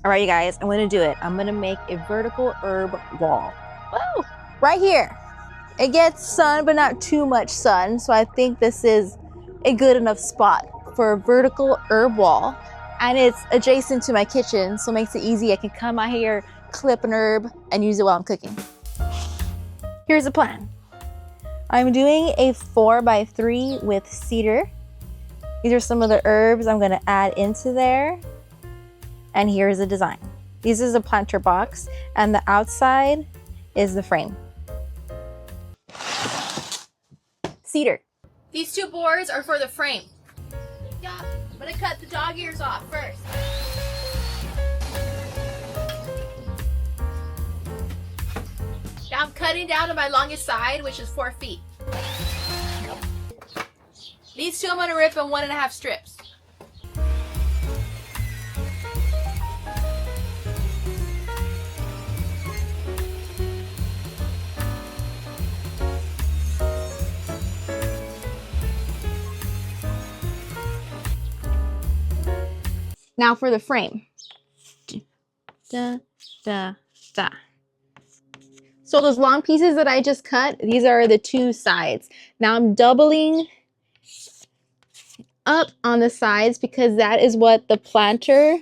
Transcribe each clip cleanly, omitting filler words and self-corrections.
All right, you guys, I'm gonna do it. I'm gonna make a vertical herb wall. Woo! Right here. It gets sun, but not too much sun. So I think this is a good enough spot for a vertical herb wall. And it's adjacent to my kitchen, so it makes it easy. I can come out here, clip an herb, and use it while I'm cooking. Here's the plan. I'm doing a 4x3 with cedar. These are some of the herbs I'm gonna add into there. And here's the design. This is a planter box, and the outside is the frame. Cedar. These two boards are for the frame. Yeah, I'm gonna cut the dog ears off first. Now I'm cutting down to my longest side, which is 4 feet. These two I'm gonna rip in 1.5 strips. Now for the frame. Da, da, da. So those long pieces that I just cut, these are the two sides. Now I'm doubling up on the sides because that is what the planter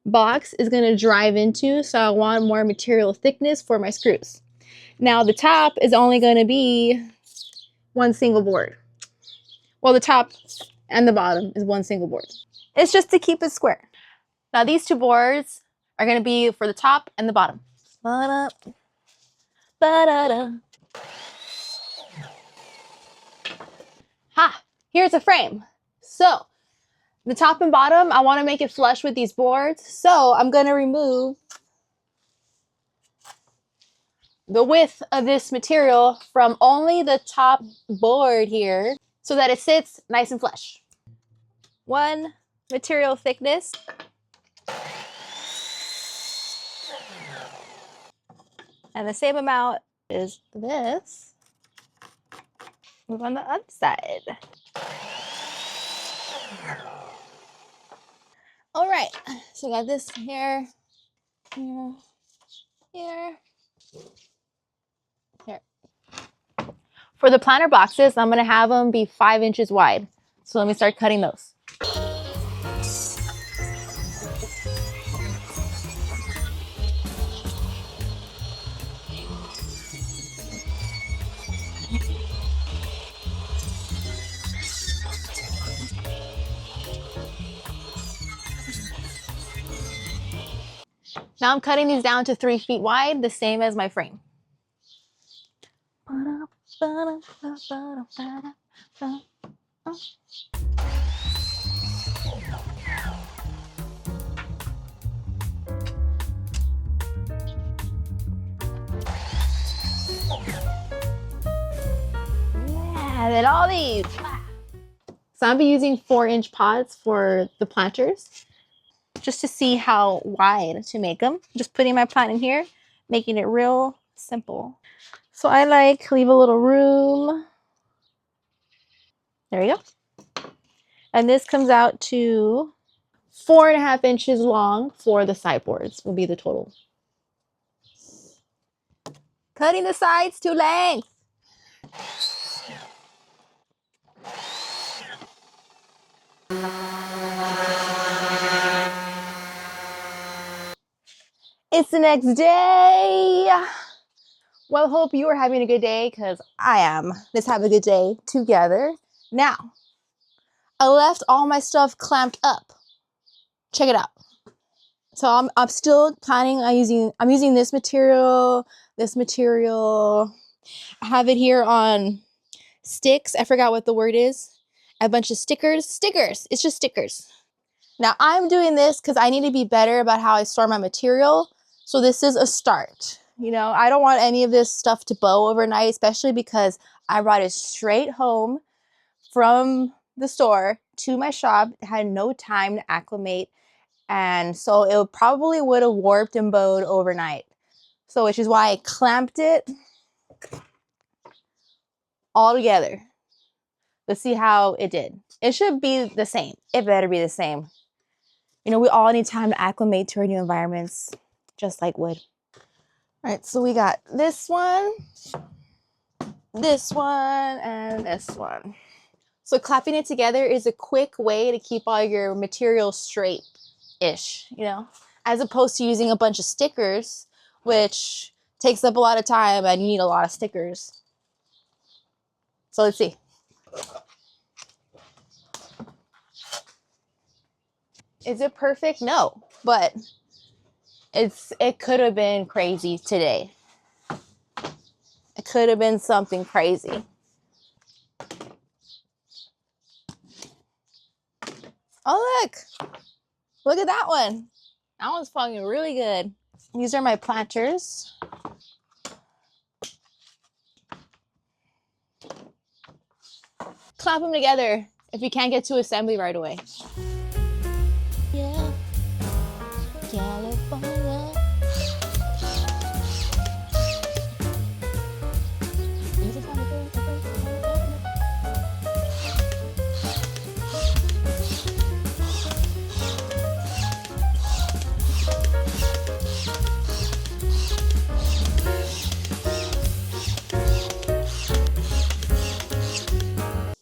box is going to drive into. So I want more material thickness for my screws. Now the top is only going to be one single board. Well, the top and the bottom is one single board. It's just to keep it square. Now these two boards are going to be for the top and the bottom. Ba-da, ba-da-da. Ha! Here's a frame. So the top and bottom, I want to make it flush with these boards. So I'm going to remove the width of this material from only the top board here so that it sits nice and flush. One material thickness. And the same amount is this. Move on the other side. All right, so I got this here, here, here, here. For the planter boxes, I'm gonna have them be 5 inches wide. So let me start cutting those. Now I'm cutting these down to 3 feet wide, the same as my frame. Yeah, then all these. So I'll be using 4-inch pots for the planters, just to see how wide to make them. Just putting my plant in here, making it real simple. So I leave a little room. There we go. And this comes out to 4.5 inches long for the sideboards will be the total. Cutting the sides to length. It's the next day. Well, hope you are having a good day because I am. Let's have a good day together. Now, I left all my stuff clamped up. Check it out. So I'm still planning on I'm using this material. I have it here on sticks. I forgot what the word is. A bunch of stickers. Stickers. It's just stickers. Now I'm doing this because I need to be better about how I store my material. So this is a start. You know, I don't want any of this stuff to bow overnight, especially because I brought it straight home from the store to my shop. It had no time to acclimate. And so it probably would have warped and bowed overnight. So which is why I clamped it all together. Let's see how it did. It should be the same. It better be the same. You know, we all need time to acclimate to our new environments, just like wood. All right, so we got this one, and this one. So clapping it together is a quick way to keep all your materials straight-ish, you know, as opposed to using a bunch of stickers, which takes up a lot of time and you need a lot of stickers. So let's see. Is it perfect? No, but it could have been crazy today. It could have been something crazy. Oh, look at that one. That one's fucking really good. These are my planters. Clap them together if you can't get to assembly right away. Yeah, California.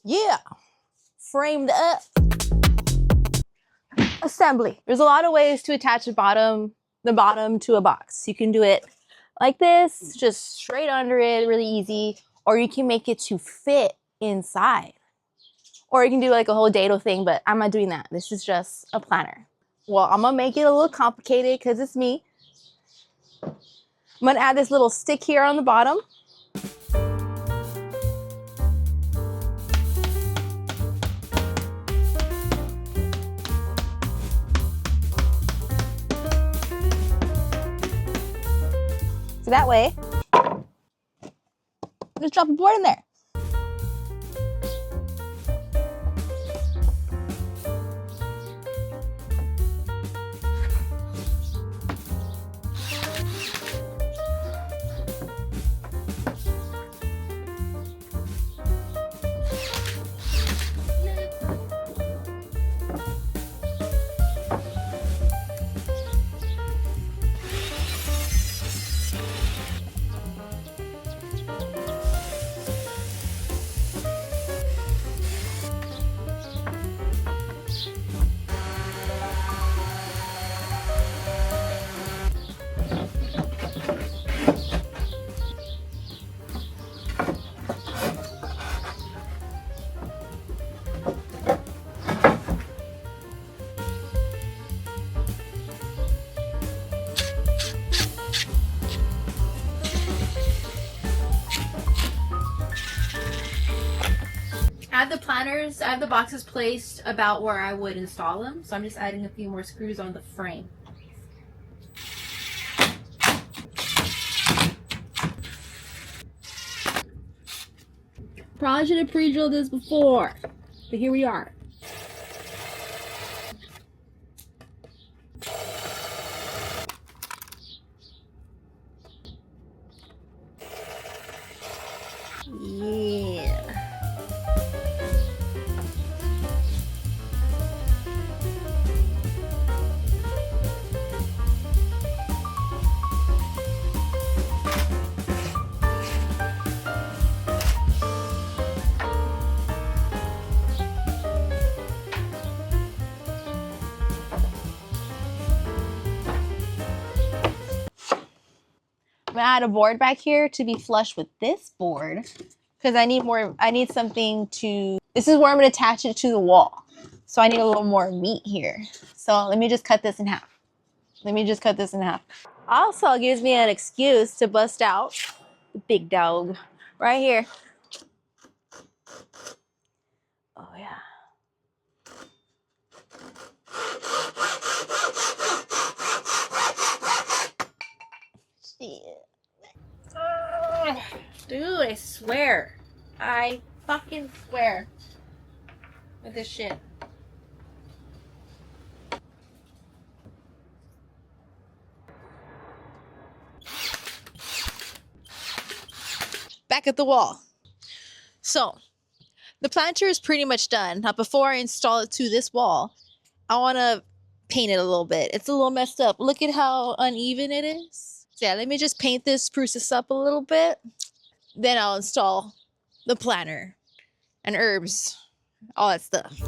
Yeah, framed up. Assembly. There's a lot of ways to attach the bottom to a box. You can do it like this, just straight under it, really easy, or you can make it to fit inside. Or you can do like a whole dado thing, but I'm not doing that. This is just a planner. Well, I'm gonna make it a little complicated because it's me. I'm gonna add this little stick here on the bottom. So that way, just drop a board in there. I have the planners, I have the boxes placed about where I would install them, so I'm just adding a few more screws on the frame. Probably should have pre-drilled this before, but here we are. Yeah. I'm gonna add a board back here to be flush with this board because I need something to, this is where I'm gonna attach it to the wall. So I need a little more meat here. So let me just cut this in half. Also gives me an excuse to bust out the big dog right here. Oh yeah. Shit. Dude, I swear. I fucking swear. With this shit. Back at the wall. So the planter is pretty much done. Now before I install it to this wall, I want to paint it a little bit. It's a little messed up. Look at how uneven it is. So yeah, let me just paint this, spruce this up a little bit. Then I'll install the planter and herbs, all that stuff.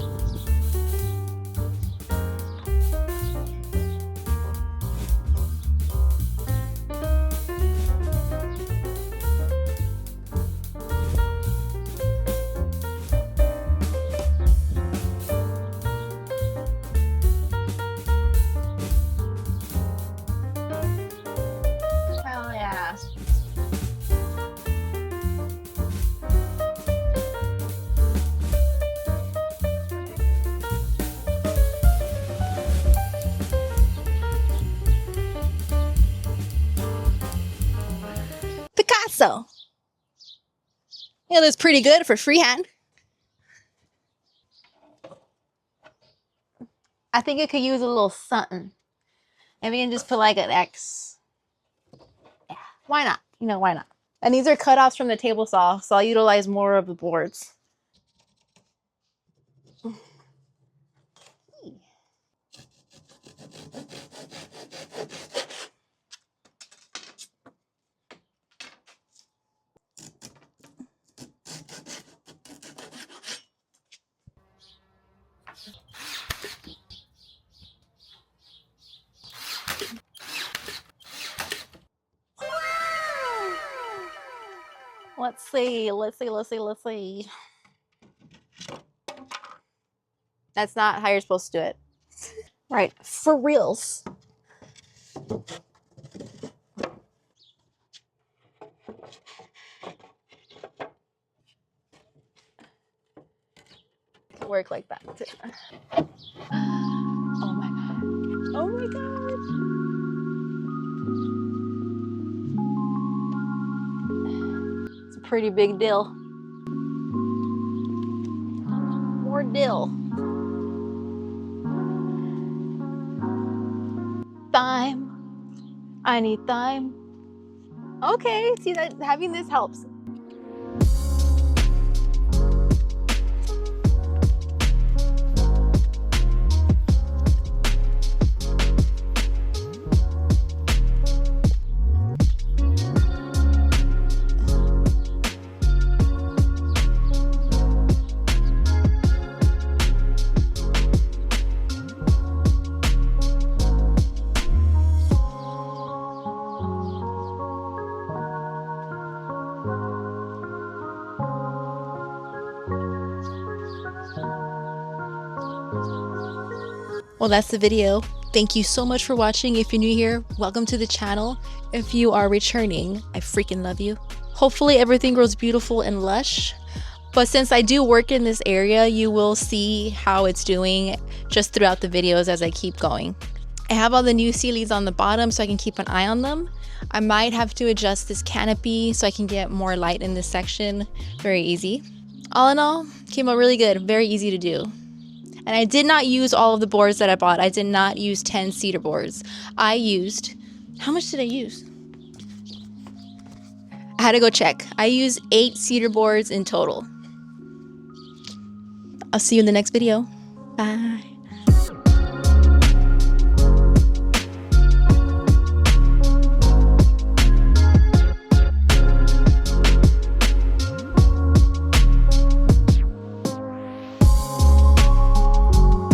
Hell yeah. Picasso. It looks pretty good for freehand. I think it could use a little something. And we can just put like an X. Yeah, why not? You know, why not? And these are cutoffs from the table saw, so I'll utilize more of the boards. Let's see. That's not how you're supposed to do it. Right, for reals. Work like that too. Oh my god. Oh my god. It's a pretty big dill. More dill. Thyme. I need thyme. Okay, see that having this helps. Well, that's the video. Thank you so much for watching. If you're new here, welcome to the channel. If you are returning, I freaking love you. Hopefully everything grows beautiful and lush. But since I do work in this area, you will see how it's doing just throughout the videos as I keep going. I have all the new sea leaves on the bottom so I can keep an eye on them. I might have to adjust this canopy so I can get more light in this section. Very easy. All in all, came out really good. Very easy to do. And I did not use all of the boards that I bought. I did not use 10 cedar boards. I used, how much did I use? I had to go check. I used 8 cedar boards in total. I'll see you in the next video. Bye.